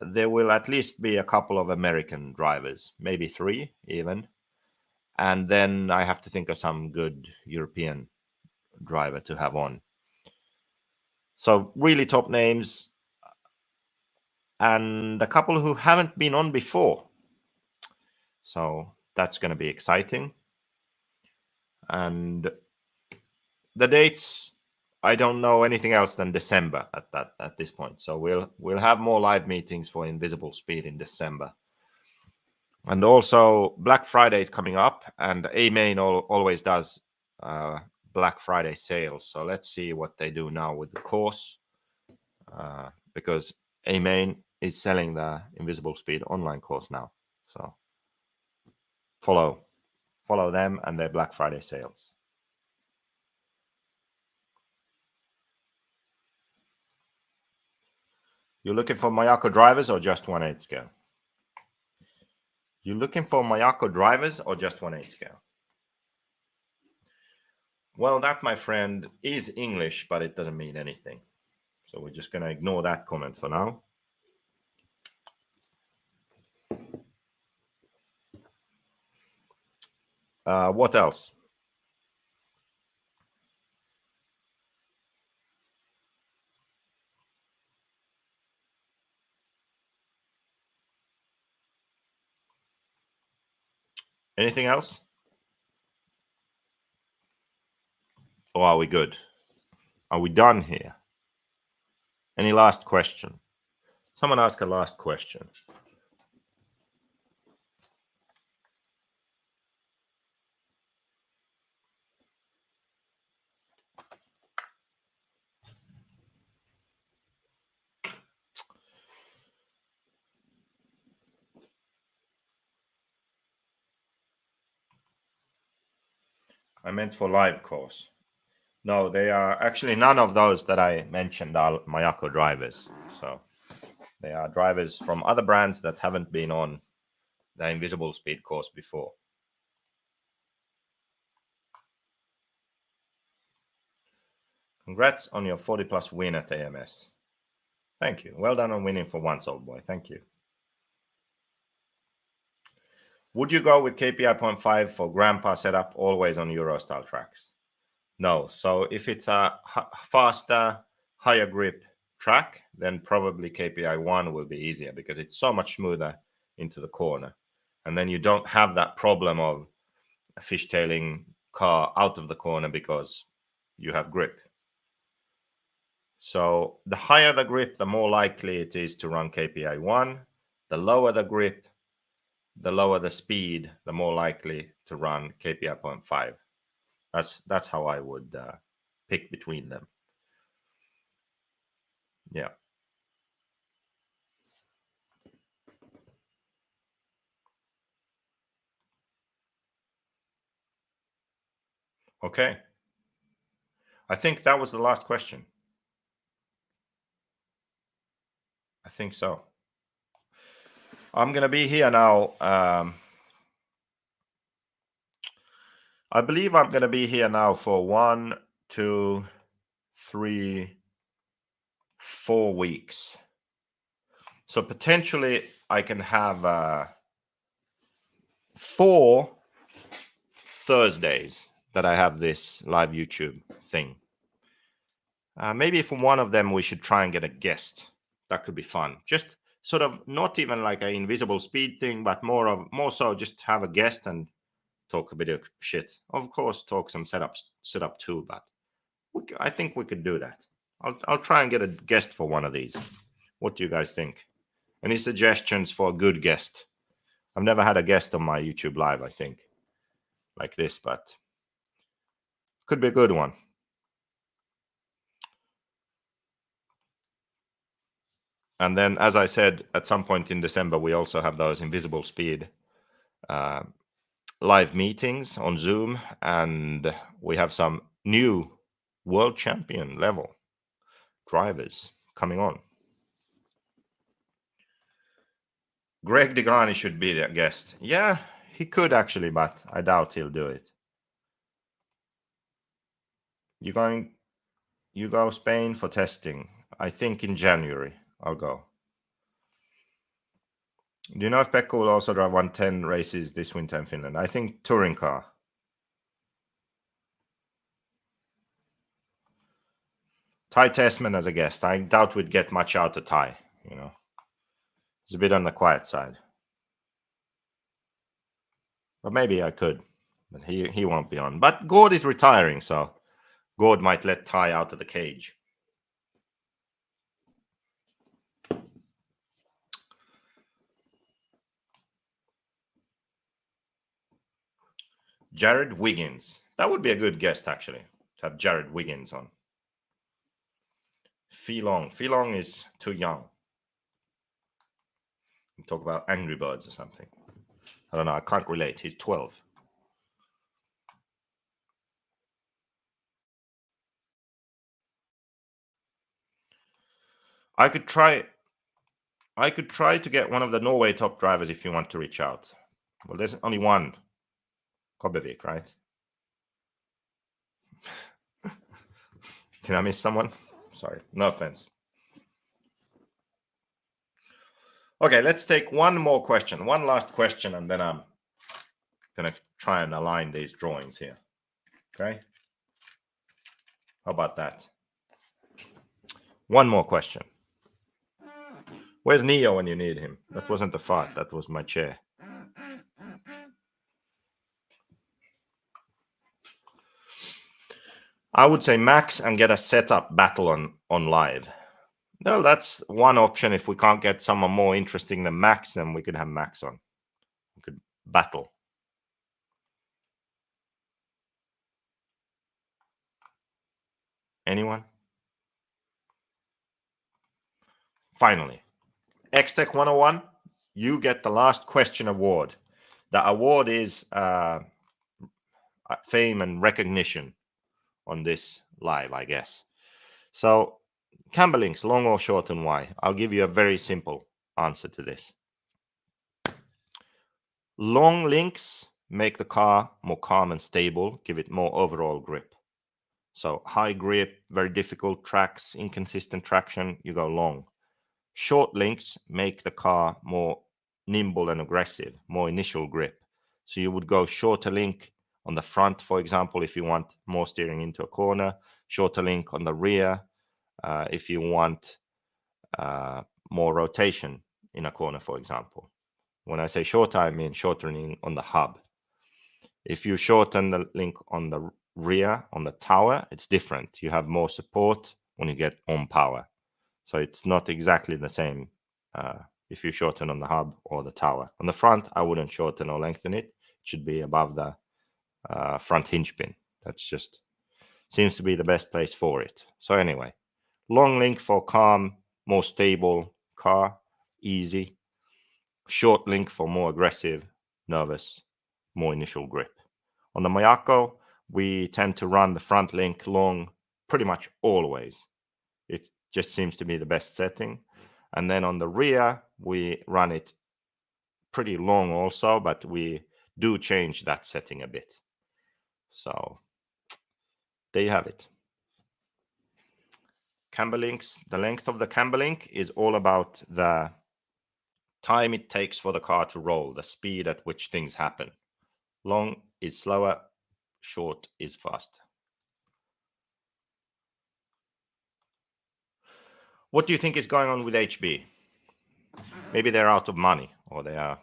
there will at least be a couple of American drivers, maybe 3 even. And then I have to think of some good European driver to have on. So really top names and a couple who haven't been on before. So that's going to be exciting. And the dates, I don't know anything else than December at this point. So we'll have more live meetings for Invisible Speed in December. And also Black Friday is coming up, and A-Main always does Black Friday sales. So let's see what they do now with the course, because A-Main is selling the Invisible Speed online course now. So follow them and their Black Friday sales. You're looking for Mayako drivers or just 1/8 scale? You looking for Mayako drivers or just 1/8 scale? Well, that, my friend, is English, but it doesn't mean anything. So we're just going to ignore that comment for now. What else? Anything else? Or are we good? Are we done here? Any last question? Someone ask a last question. I meant for live course. No, they are actually none of those that I mentioned are Mayako drivers. So they are drivers from other brands that haven't been on the Invisible Speed course before. Congrats on your 40+ win at AMS. Thank you. Well done on winning for once, old boy. Thank you. Would you go with KPI 0.5 for grandpa setup always on Euro style tracks? No. So if it's a faster higher grip track, then probably KPI 1 will be easier because it's so much smoother into the corner. And then you don't have that problem of a fishtailing car out of the corner because you have grip. So the higher the grip, the more likely it is to run KPI 1. The lower the grip, the lower the speed, the more likely to run KPI 0.5. That's how I would pick between them. Yeah. Okay. I think that was the last question. I think so. I'm going to be here now. I believe I'm going to be here now for 1, 2, 3, 4 weeks. So potentially I can have 4 Thursdays that I have this live YouTube thing. Maybe for one of them we should try and get a guest. That could be fun. Just sort of not even like an invisible speed thing, but more so just have a guest and talk a bit of shit. Of course, talk some setup too, but I think we could do that. I'll try and get a guest for one of these. What do you guys think? Any suggestions for a good guest? I've never had a guest on my YouTube live, I think, like this, but could be a good one. And then, as I said, at some point in December, we also have those invisible speed live meetings on Zoom, and we have some new world champion level drivers coming on. Greg Degani should be the guest. Yeah, he could actually, but I doubt he'll do it. You go Spain for testing? I think in January I'll go. Do you know if Pekka will also drive 110 races this winter in Finland? I think touring car. Ty Tessman as a guest. I doubt we'd get much out of Ty, you know. He's a bit on the quiet side. But maybe I could. But he won't be on. But Gord is retiring, so Gord might let Ty out of the cage. Jared Wiggins. That would be a good guest, actually, to have Jared Wiggins on. Filong is too young. We talk about Angry Birds or something. I don't know. I can't relate. He's 12. I could try to get one of the Norway top drivers if you want to reach out. Well, there's only one. Kobevik, right? Did I miss someone? Sorry. No offense. Okay, let's take one more question. One last question, and then I'm going to try and align these drawings here. Okay? How about that? One more question. Where's Neo when you need him? That wasn't the fart. That was my chair. I would say max and get a setup battle on live. No, that's one option. If we can't get someone more interesting than Max, then we could have Max on. We could battle. Anyone? Finally, X-Tech 101, you get the last question award. The award is fame and recognition on this live, I guess. So, camber links, long or short, and why? I'll give you a very simple answer to this. Long links make the car more calm and stable, give it more overall grip. So high grip, very difficult tracks, inconsistent traction, you go long. Short links make the car more nimble and aggressive, more initial grip. So you would go shorter link on the front, for example, if you want more steering into a corner, shorter link on the rear, if you want more rotation in a corner, for example. When I say shorter, I mean shortening on the hub. If you shorten the link on the rear, on the tower, it's different. You have more support when you get on power. So it's not exactly the same if you shorten on the hub or the tower. On the front, I wouldn't shorten or lengthen it. It should be above the front hinge pin. That's just seems to be the best place for it. So anyway, long link for calm, more stable car, easy. Short link for more aggressive, nervous, more initial grip. On the Mayako, we tend to run the front link long pretty much always. It just seems to be the best setting. And then on the rear, we run it pretty long also, but we do change that setting a bit. So there you have it. Camber links, the length of the camber link is all about the time it takes for the car to roll, the speed at which things happen. Long is slower, short is faster. What do you think is going on with HB? Maybe they're out of money or they are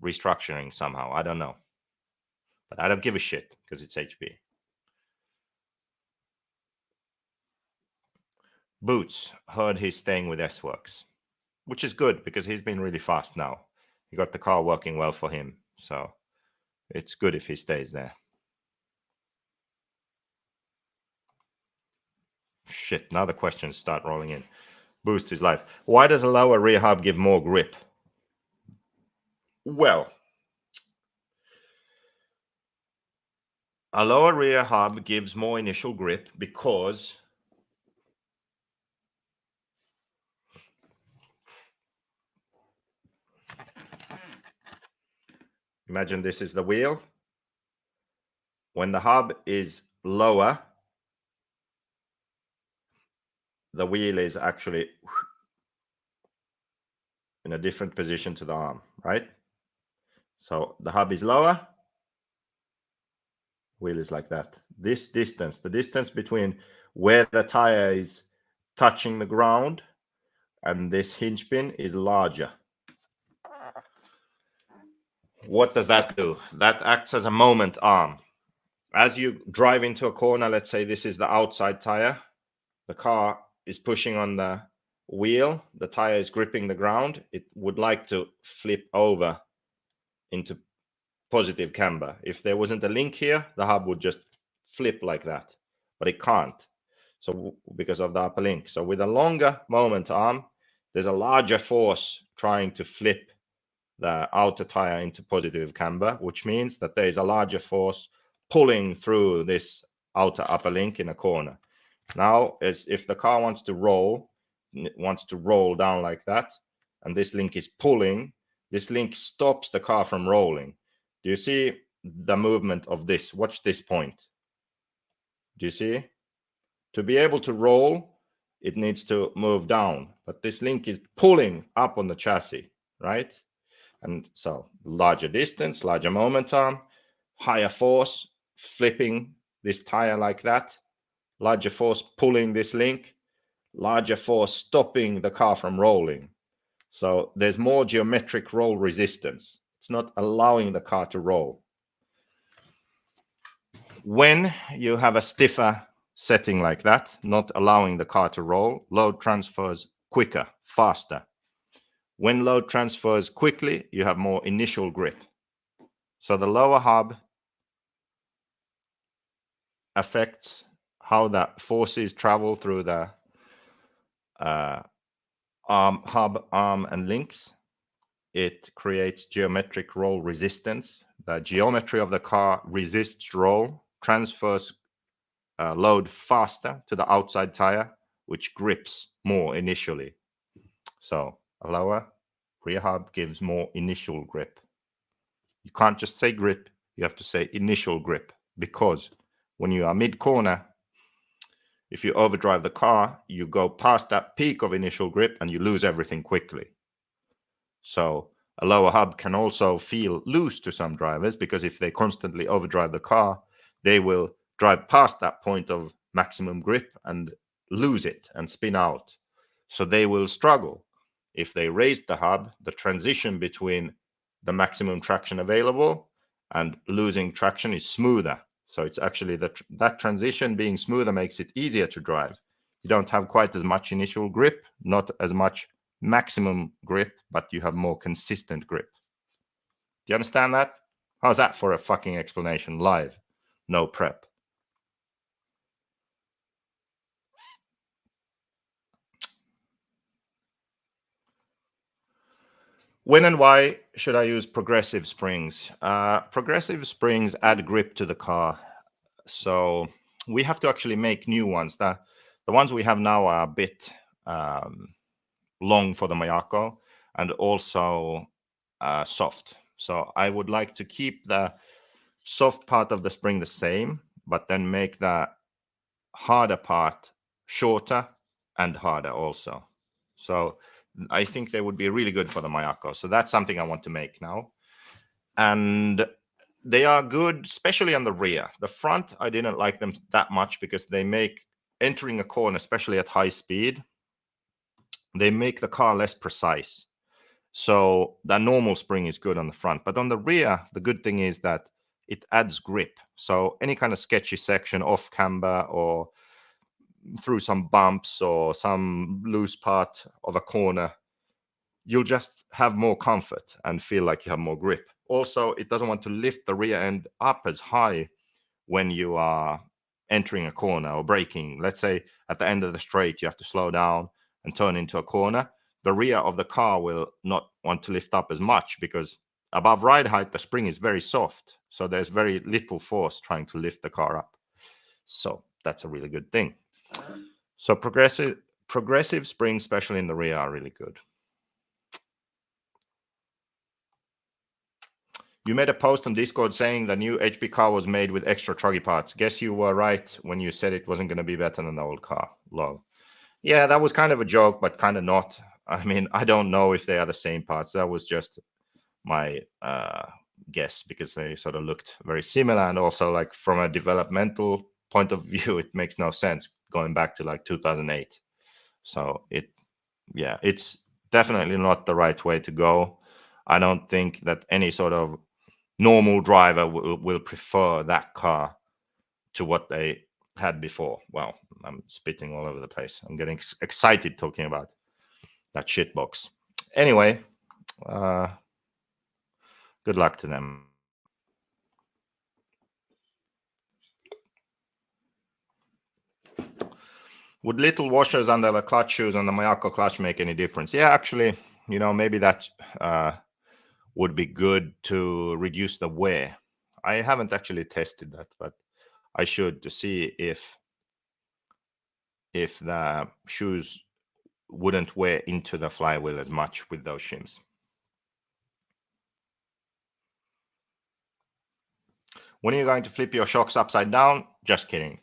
restructuring somehow. I don't know. But I don't give a shit because it's HB. Boots heard he's staying with S-Works, which is good because he's been really fast now. He got the car working well for him. So it's good if he stays there. Shit, now the questions start rolling in. Boost his life. Why does a lower rear hub give more grip? Well, a lower rear hub gives more initial grip because imagine this is the wheel. When the hub is lower, the wheel is actually in a different position to the arm, right? So the hub is lower, wheel is like that. This distance, the distance between where the tire is touching the ground and this hinge pin is larger. What does that do? That acts as a moment arm. As you drive into a corner, let's say this is the outside tire, the car is pushing on the wheel, the tire is gripping the ground, it would like to flip over into positive camber. If there wasn't a link here, the hub would just flip like that, but it can't. So because of the upper link. So with a longer moment arm, there's a larger force trying to flip the outer tire into positive camber, which means that there is a larger force pulling through this outer upper link in a corner. Now, as if the car wants to roll down like that, and this link is pulling, this link stops the car from rolling. Do you see the movement of this? Watch this point. Do you see? To be able to roll, it needs to move down, but this link is pulling up on the chassis, right? And so larger distance, larger moment arm, higher force, flipping this tire like that, larger force pulling this link, larger force stopping the car from rolling. So there's more geometric roll resistance. It's not allowing the car to roll. When you have a stiffer setting like that, not allowing the car to roll, load transfers quicker, faster. When load transfers quickly, you have more initial grip. So the lower hub affects how the forces travel through the hub, arm, and links. It creates geometric roll resistance. The geometry of the car resists roll, transfers load faster to the outside tire, which grips more initially. So a lower rear hub gives more initial grip. You can't just say grip, you have to say initial grip, because when you are mid-corner, if you overdrive the car, you go past that peak of initial grip and you lose everything quickly. So a lower hub can also feel loose to some drivers, because if they constantly overdrive the car, they will drive past that point of maximum grip and lose it and spin out. So they will struggle. If they raise the hub, the transition between the maximum traction available and losing traction is smoother. So it's actually that transition being smoother makes it easier to drive. You don't have quite as much initial grip, not as much maximum grip, but you have more consistent grip. Do you understand that? How's that for a fucking explanation live? No prep. When and why should I use progressive springs? Progressive springs add grip to the car. So we have to actually make new ones. The ones we have now are a bit long for the Mayako and also soft. So I would like to keep the soft part of the spring the same, but then make the harder part shorter and harder also. So I think they would be really good for the Mayako. So that's something I want to make now. And they are good, especially on the rear. The front, I didn't like them that much because they make entering a corner, especially at high speed, they make the car less precise. So the normal spring is good on the front. But on the rear, the good thing is that it adds grip. So any kind of sketchy section off camber or through some bumps or some loose part of a corner, you'll just have more comfort and feel like you have more grip. Also, it doesn't want to lift the rear end up as high when you are entering a corner or braking. Let's say at the end of the straight, you have to slow down and turn into a corner. The rear of the car will not want to lift up as much because above ride height, the spring is very soft. So there's very little force trying to lift the car up. So that's a really good thing. So progressive springs, especially in the rear, are really good. You made a post on Discord saying the new HP car was made with extra truggy parts. Guess you were right when you said it wasn't going to be better than the old car. Lol. Yeah, that was kind of a joke, but kind of not. I mean, I don't know if they are the same parts. That was just my guess because they sort of looked very similar. And also, like, from a developmental point of view, it makes no sense going back to like 2008. So it's definitely not the right way to go. I don't think that any sort of normal driver will prefer that car to what they had before. Well, I'm spitting all over the place. I'm getting excited talking about that shit box. Anyway, good luck to them. Would little washers under the clutch shoes on the Mayako clutch make any difference? Yeah, actually, maybe that would be good to reduce the wear. I haven't actually tested that, but I should, to see if the shoes wouldn't wear into the flywheel as much with those shims. When are you going to flip your shocks upside down? Just kidding.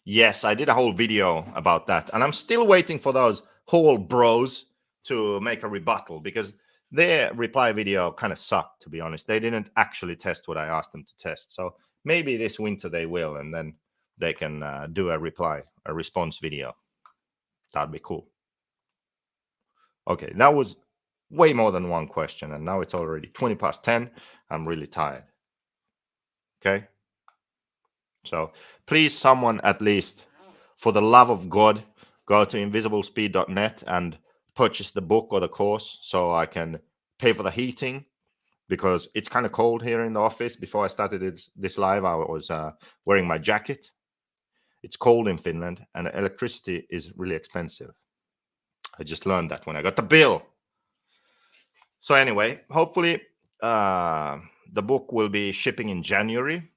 Yes, I did a whole video about that, and I'm still waiting for those whole bros to make a rebuttal because their reply video kind of sucked, to be honest. They didn't actually test what I asked them to test. So maybe this winter they will, and then they can do a response video. That'd be cool. Okay, that was way more than one question, and now it's already 20 past 10. I'm really tired. Okay? So please, someone at least, for the love of God, go to invisiblespeed.net and purchase the book or the course so I can pay for the heating, because it's kind of cold here in the office. Before I started this live, I was wearing my jacket. It's cold in Finland, and electricity is really expensive. I just learned that when I got the bill. So anyway, hopefully the book will be shipping in January.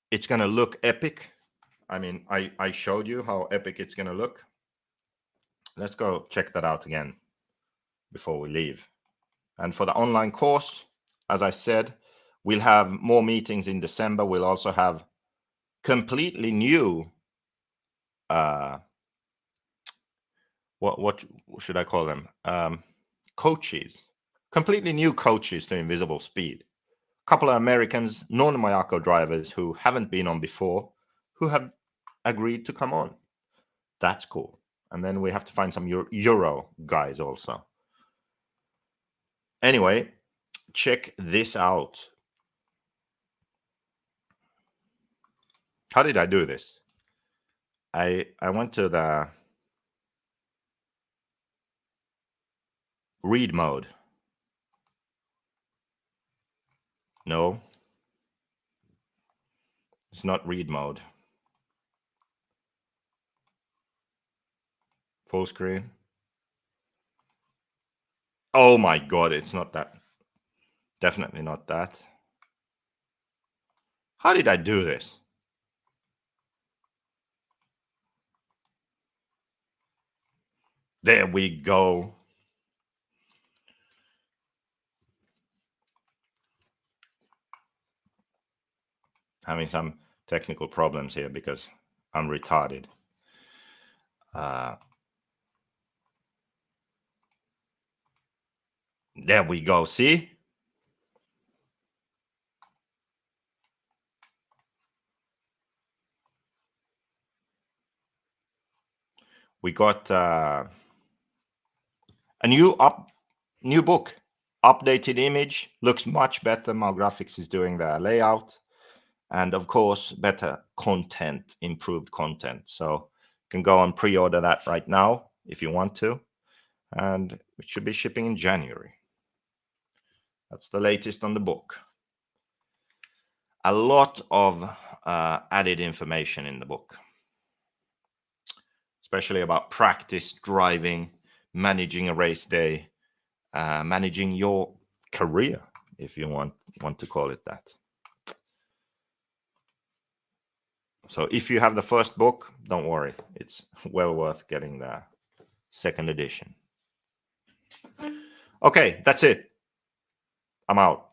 It's going to look epic. I mean, I showed you how epic it's going to look. Let's go check that out again before we leave. And for the online course, as I said, we'll have more meetings in December. We'll also have completely new, what should I call them? Coaches. Completely new coaches to Invisible Speed. A couple of Americans, non-Mayako drivers who haven't been on before, who have agreed to come on. That's cool. And then we have to find some Euro guys also. Anyway, check this out. How did I do this? I went to the read mode. No, it's not read mode. Full screen. Oh my God, it's not that. Definitely not that. How did I do this? There we go. Having some technical problems here because I'm retarded. There we go. See? We got a new book, updated image, looks much better. Malgraphics is doing the layout, and of course, better content, improved content. So you can go and pre-order that right now if you want to, and it should be shipping in January. That's the latest on the book. A lot of added information in the book, especially about practice driving, managing a race day, managing your career, if you want to call it that. So if you have the first book, don't worry. It's well worth getting the second edition. Okay, that's it. I'm out.